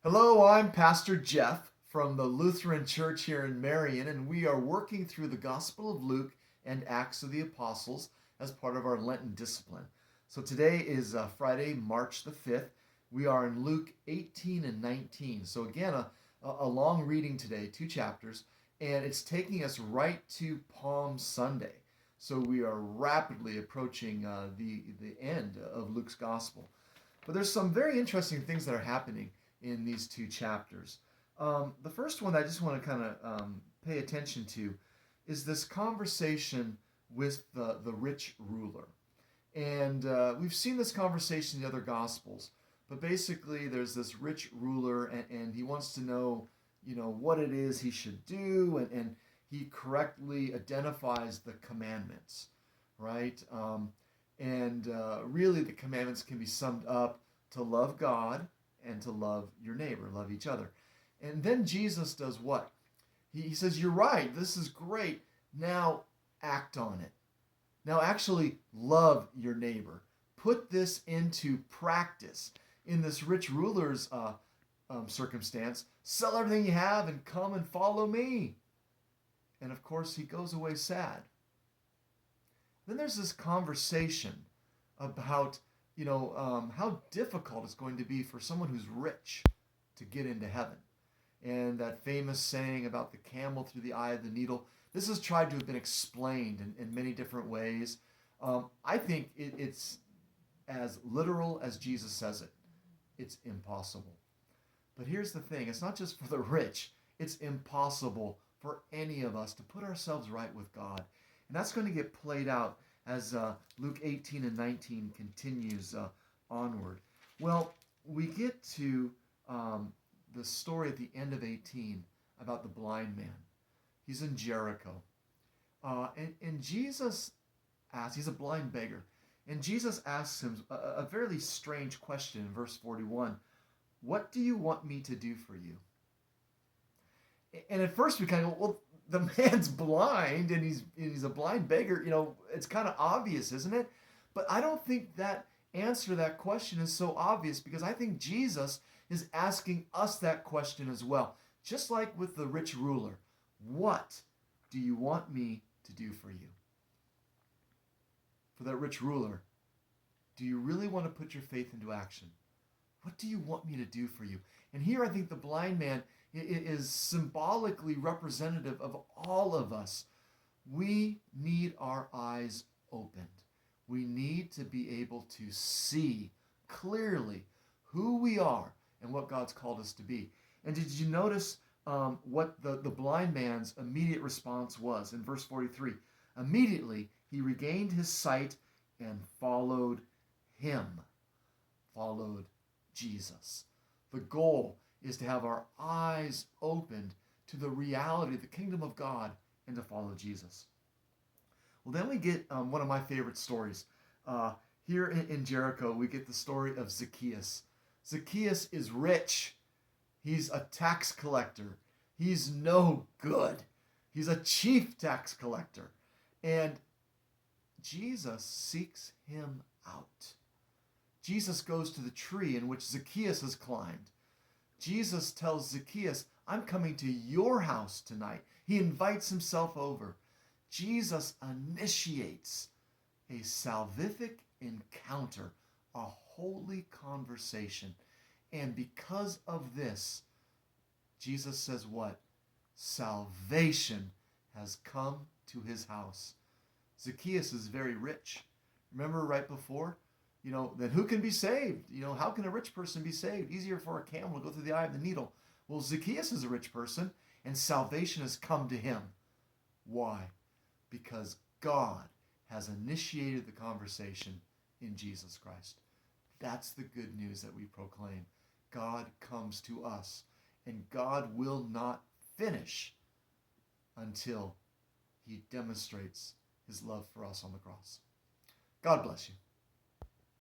Hello, I'm Pastor Jeff from the Lutheran Church here in Marion, and we are working through the Gospel of Luke and Acts of the Apostles as part of our Lenten discipline. So today is Friday, March the 5th. We are in Luke 18 and 19. So again, a long reading today, 2 chapters, and it's taking us right to Palm Sunday. So we are rapidly approaching the end of Luke's Gospel. But there's some very interesting things that are happening in these 2 chapters. The first one I just want to kind of pay attention to is this conversation with the rich ruler. And we've seen this conversation in the other Gospels. But basically, there's this rich ruler, and he wants to know, what it is he should do, and he correctly identifies the commandments, right? Really, the commandments can be summed up to love God and to love your neighbor, love each other. And then Jesus does what? He says, you're right, this is great. Now act on it. Now actually love your neighbor. Put this into practice. In this rich ruler's circumstance, sell everything you have and come and follow me. And of course, he goes away sad. Then there's this conversation about how difficult it's going to be for someone who's rich to get into heaven. And that famous saying about the camel through the eye of the needle, this has tried to have been explained in many different ways. I think it's as literal as Jesus says it. It's impossible. But here's the thing, it's not just for the rich, it's impossible for any of us to put ourselves right with God. And that's going to get played out as Luke 18 and 19 continues onward. Well, we get to the story at the end of 18 about the blind man. He's in Jericho. And Jesus asks, he's a blind beggar, and Jesus asks him a fairly strange question in verse 41. What do you want me to do for you? And at first we kind of go, well, the man's blind and he's a blind beggar. It's kind of obvious, isn't it? But I don't think that answer to that question is so obvious, because I think Jesus is asking us that question as well. Just like with the rich ruler, what do you want me to do for you? For that rich ruler, do you really want to put your faith into action? What do you want me to do for you? And here I think the blind man is symbolically representative of all of us. We need our eyes opened. We need to be able to see clearly who we are and what God's called us to be. And did you notice what the blind man's immediate response was in verse 43? Immediately he regained his sight and followed him, followed Jesus. The goal is to have our eyes opened to the reality of the kingdom of God and to follow Jesus. Well, then we get one of my favorite stories. Here in Jericho, we get the story of Zacchaeus. Zacchaeus is rich. He's a tax collector. He's no good. He's a chief tax collector. And Jesus seeks him out. Jesus goes to the tree in which Zacchaeus has climbed. Jesus tells Zacchaeus, I'm coming to your house tonight. He invites himself over. Jesus initiates a salvific encounter, a holy conversation. And because of this, Jesus says what? Salvation has come to his house. Zacchaeus is very rich. Remember right before? Then who can be saved? How can a rich person be saved? Easier for a camel to go through the eye of the needle. Well, Zacchaeus is a rich person, and salvation has come to him. Why? Because God has initiated the conversation in Jesus Christ. That's the good news that we proclaim. God comes to us, and God will not finish until he demonstrates his love for us on the cross. God bless you.